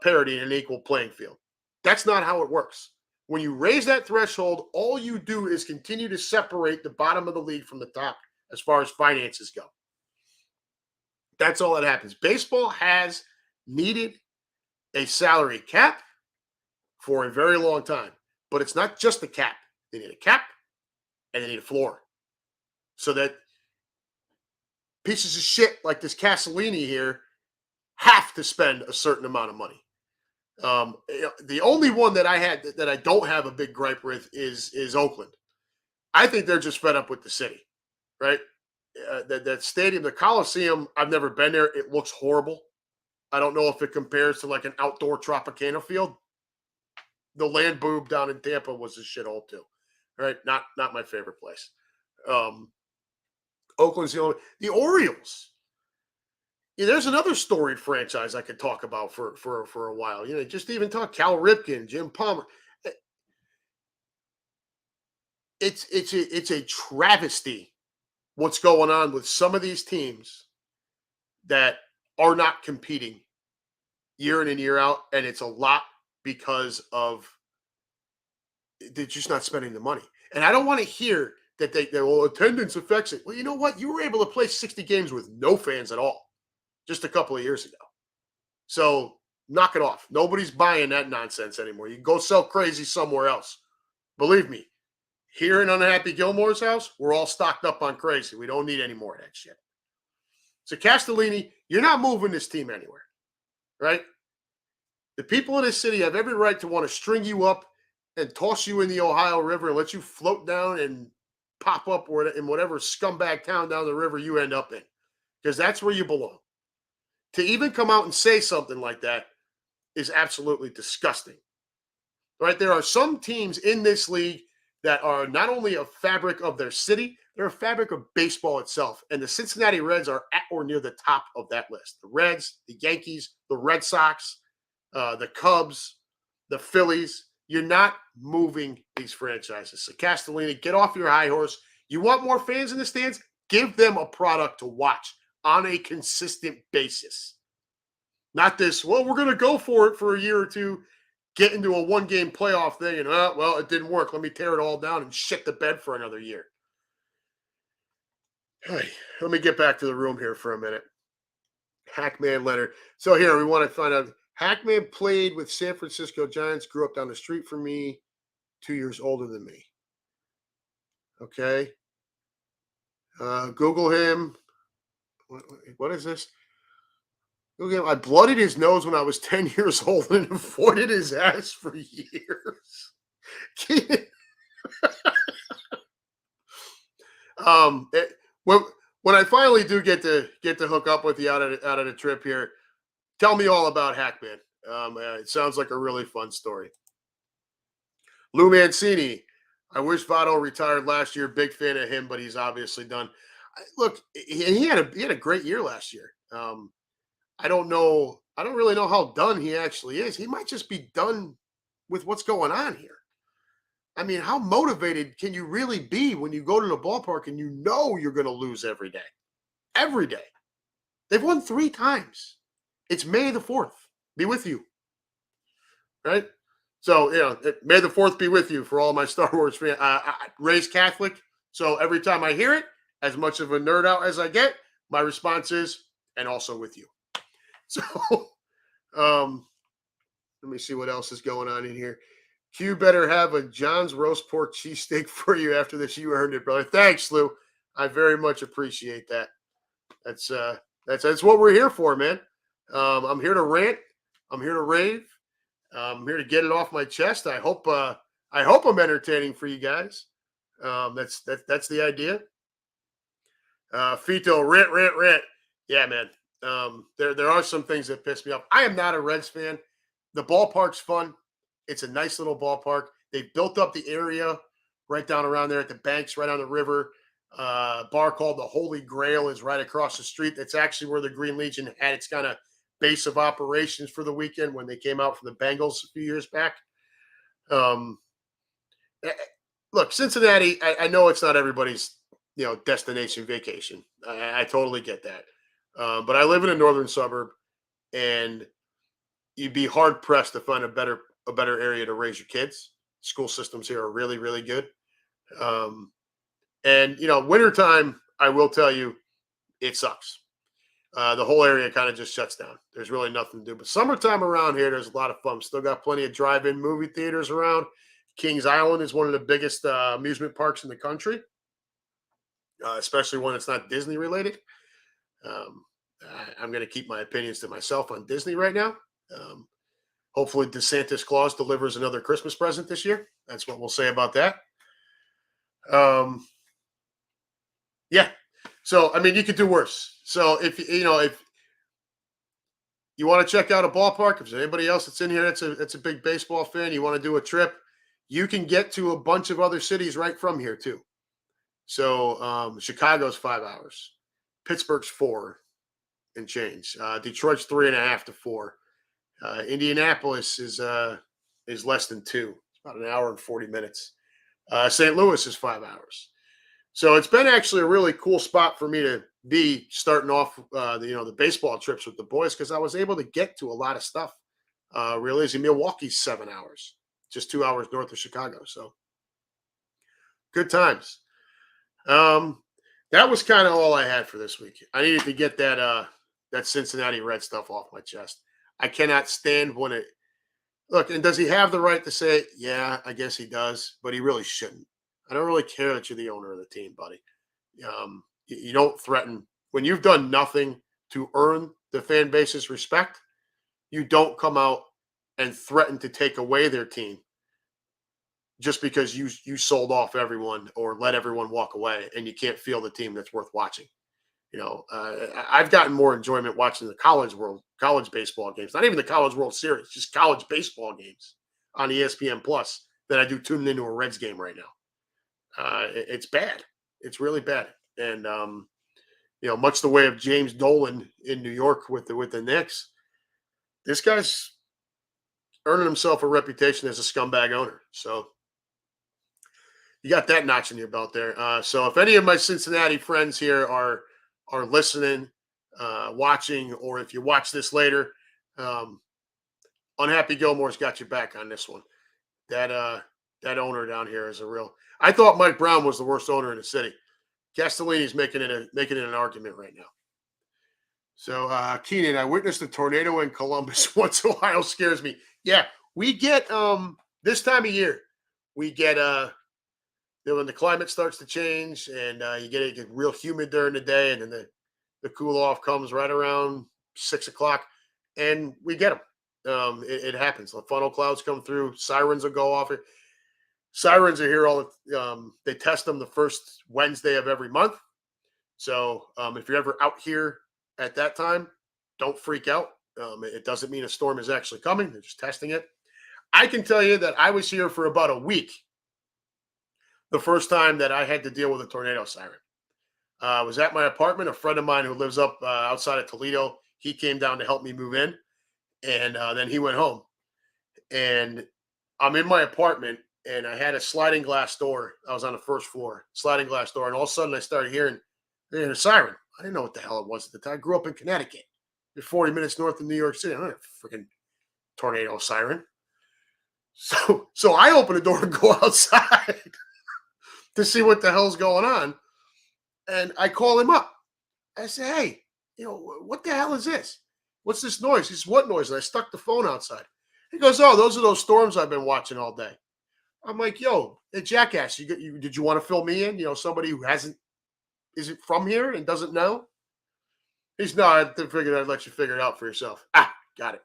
parity in an equal playing field. That's not how it works. When you raise that threshold, all you do is continue to separate the bottom of the league from the top as far as finances go. That's all that happens. Baseball has needed a salary cap for a very long time, but it's not just the cap. They need a cap and they need a floor so that pieces of shit like this Castellini here have to spend a certain amount of money. The only one that I don't have a big gripe with is Oakland. I think they're just fed up with the city, right? That stadium, the Coliseum, I've never been there. It looks horrible. I don't know if it compares to like an outdoor Tropicana field. The land boob down in Tampa was a shithole too. Right? Not my favorite place. Oakland's the Orioles. Yeah, there's another storied franchise I could talk about for a while. Just even talk Cal Ripken, Jim Palmer. It's a travesty what's going on with some of these teams that are not competing year in and year out, and it's a lot because of they're just not spending the money. And I don't want to hear that well, attendance affects it. Well, you know what? You were able to play 60 games with no fans at all just a couple of years ago. So knock it off. Nobody's buying that nonsense anymore. You can go sell crazy somewhere else. Believe me, here in Unhappy Gilmore's house, we're all stocked up on crazy. We don't need any more of that shit. So Castellini, you're not moving this team anywhere, right? The people of this city have every right to want to string you up and toss you in the Ohio River and let you float down and pop up in whatever scumbag town down the river you end up in, because that's where you belong. To even come out and say something like that is absolutely disgusting. Right? There are some teams in this league that are not only a fabric of their city, they're a fabric of baseball itself. And the Cincinnati Reds are at or near the top of that list. The Reds, the Yankees, the Red Sox, the Cubs, the Phillies. You're not moving these franchises. So Castellini, get off your high horse. You want more fans in the stands? Give them a product to watch on a consistent basis. Not this, well, we're going to go for it for a year or two, get into a one-game playoff thing, and, well, it didn't work. Let me tear it all down and shit the bed for another year. Hey, let me get back to the room here for a minute. Hackman Leonard. So here, we want to find out. Hackman played with San Francisco Giants, grew up down the street from me, 2 years older than me. Okay. Google him. What is this? Google him. I blooded his nose when I was 10 years old and avoided his ass for years. When I finally do get to hook up with you out of the trip here, tell me all about Hackman. It sounds like a really fun story. Lou Mancini. I wish Votto retired last year. Big fan of him, but he's obviously done. Look, he had a great year last year. I don't know. I don't really know how done he actually is. He might just be done with what's going on here. I mean, how motivated can you really be when you go to the ballpark and you know you're going to lose every day? Every day. They've won 3 times. It's May the 4th. Be with you. Right? So, May the 4th be with you for all my Star Wars fans. Raised Catholic. So every time I hear it, as much of a nerd out as I get, my response is, and also with you. So, let me see what else is going on in here. Q better have a John's roast pork cheesesteak for you after this. You earned it, brother. Thanks, Lou. I very much appreciate that. That's what we're here for, man. I'm here to rant. I'm here to rave. I'm here to get it off my chest. I hope I'm entertaining for you guys. That's the idea. Fito, rant. Yeah, man. There are some things that piss me off. I am not a Reds fan. The ballpark's fun. It's a nice little ballpark. They built up the area right down around there at the banks, right on the river. Bar called the Holy Grail is right across the street. That's actually where the Green Legion had its kind of base of operations for the weekend when they came out from the Bengals a few years back. Look, Cincinnati, I know it's not everybody's destination vacation. I totally get that. But I live in a northern suburb, and you'd be hard pressed to find a better area to raise your kids. School systems here are really, really good. And wintertime, I will tell you, it sucks. The whole area kind of just shuts down. There's really nothing to do. But summertime around here, there's a lot of fun. Still got plenty of drive-in movie theaters around. Kings Island is one of the biggest amusement parks in the country, especially when it's not Disney related. I'm going to keep my opinions to myself on Disney right now. Hopefully DeSantis Claus delivers another Christmas present this year. That's what we'll say about that. Yeah. So, I mean, you could do worse. So if you want to check out a ballpark, if there's anybody else that's in here that's a big baseball fan, you want to do a trip, you can get to a bunch of other cities right from here too. So Chicago's 5 hours, Pittsburgh's 4 and change, Detroit's 3.5 to 4, Indianapolis is less than 2, it's about an hour and 40 minutes. St. Louis is 5 hours. So it's been actually a really cool spot for me to be starting off, the baseball trips with the boys, because I was able to get to a lot of stuff real easy. Milwaukee's 7 hours, just 2 hours north of Chicago. So good times. That was kind of all I had for this week. I needed to get that Cincinnati Red stuff off my chest. I cannot stand when it look. And does he have the right to say it? Yeah, I guess he does, but he really shouldn't. I don't really care that you're the owner of the team, buddy. You don't threaten when you've done nothing to earn the fan base's respect. You don't come out and threaten to take away their team just because you sold off everyone or let everyone walk away and you can't feel the team that's worth watching. I've gotten more enjoyment watching the college baseball games, not even the College World Series, just college baseball games on ESPN Plus than I do tuning into a Reds game right now. It's bad. It's really bad. And, much the way of James Dolan in New York with the Knicks, this guy's earning himself a reputation as a scumbag owner. So you got that notch in your belt there. So if any of my Cincinnati friends here are listening, watching, or if you watch this later, Unhappy Gilmore's got your back on this one. That owner down here is a real. I thought Mike Brown was the worst owner in the city. Castellini's making it an argument right now. So Keenan, I witnessed a tornado in Columbus once. Ohio scares me. Yeah, we get this time of year, we get when the climate starts to change and you get real humid during the day, and then the cool off comes right around 6 o'clock, and we get them. It happens. The funnel clouds come through. Sirens will go off. Sirens are here all the they test them the first Wednesday of every month. So if you're ever out here at that time, don't freak out. It doesn't mean a storm is actually coming. They're just testing it. I can tell you that I was here for about a week the first time that I had to deal with a tornado siren. I was at my apartment. A friend of mine who lives up outside of Toledo, he came down to help me move in, and then he went home. And I'm in my apartment, and I had a sliding glass door. I was on the first floor, sliding glass door, and all of a sudden I started hearing a siren. I didn't know what the hell it was at the time. I grew up in Connecticut. You're 40 minutes north of New York City. I don't have a freaking tornado siren. So I open the door and go outside to see what the hell's going on. And I call him up. I say, hey, what the hell is this? What's this noise? He says, what noise? And I stuck the phone outside. He goes, oh, those are those storms I've been watching all day. I'm like, yo, hey, jackass, did you want to fill me in? Somebody who isn't from here and doesn't know? He's no, I figured I'd let you figure it out for yourself. Got it.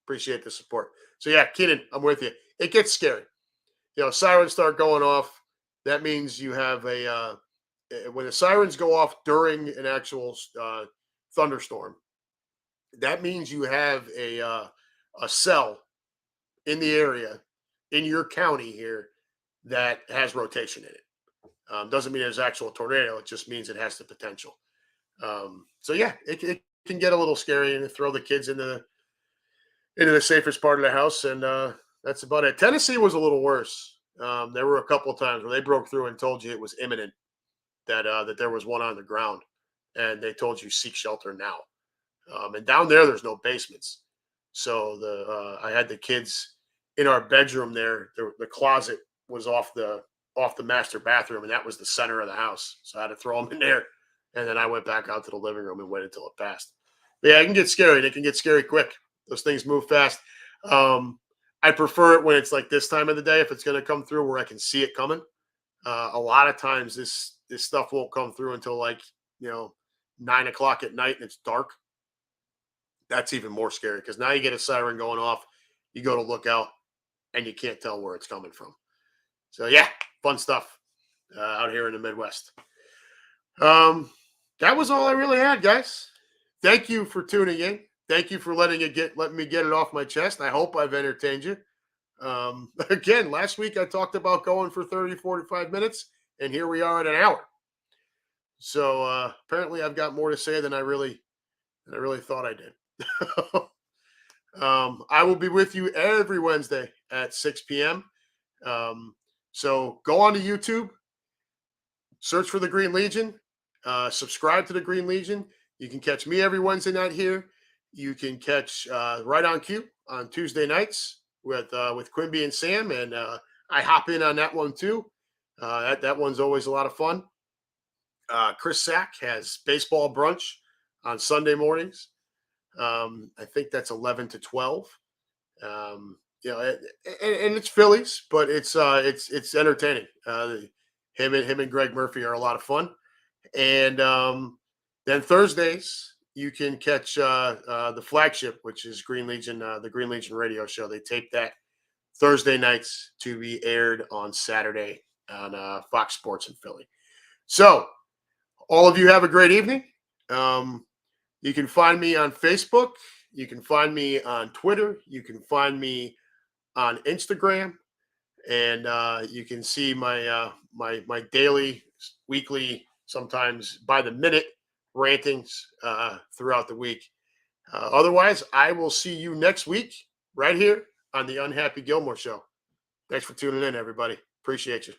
Appreciate the support. So yeah, Keenan, I'm with you. It gets scary. Sirens start going off. That means you have when the sirens go off during an actual thunderstorm, that means you have a cell in the area in your county here that has rotation in it. Doesn't mean there's actual tornado. It just means it has the potential. So yeah, it can get a little scary and throw the kids into the safest part of the house. And that's about it. Tennessee was a little worse. There were a couple of times where they broke through and told you it was imminent that there was one on the ground, and they told you seek shelter now. And down there's no basements. So I had the kids in our bedroom there. The closet was off the master bathroom, and that was the center of the house. So I had to throw them in there. And then I went back out to the living room and waited until it passed. But yeah, it can get scary. They can get scary quick. Those things move fast. I prefer it when it's like this time of the day, if it's going to come through where I can see it coming. A lot of times this stuff won't come through until 9 o'clock at night and it's dark. That's even more scary because now you get a siren going off. You go to look out and you can't tell where it's coming from. So yeah, fun stuff out here in the Midwest. That was all I really had, guys. Thank you for tuning in. thank you for letting me get it off my chest. I hope I've entertained you. Again, last week I talked about going for 30, 45 minutes, and here we are at an hour. So apparently I've got more to say than I really thought I did. I will be with you every Wednesday at 6 p.m. So go on to YouTube, search for the Green Legion, subscribe to the Green Legion. You can catch me every Wednesday night here. You can catch Right on Cue on Tuesday nights with Quimby and Sam, and I hop in on that one too. That one's always a lot of fun. Chris Sack has baseball brunch on Sunday mornings. I think that's 11 to 12. And it's Phillies, but it's entertaining. Him and Greg Murphy are a lot of fun. And then Thursdays you can catch the flagship, which is Green Legion, the Green Legion radio show. They tape that Thursday nights to be aired on Saturday on Fox Sports in Philly. So all of you have a great evening. You can find me on Facebook. You can find me on Twitter. You can find me on Instagram, and you can see my daily, weekly, sometimes by the minute rantings throughout the week. Otherwise, I will see you next week right here on the Unhappy Gilmore Show. Thanks for tuning in, everybody. Appreciate you.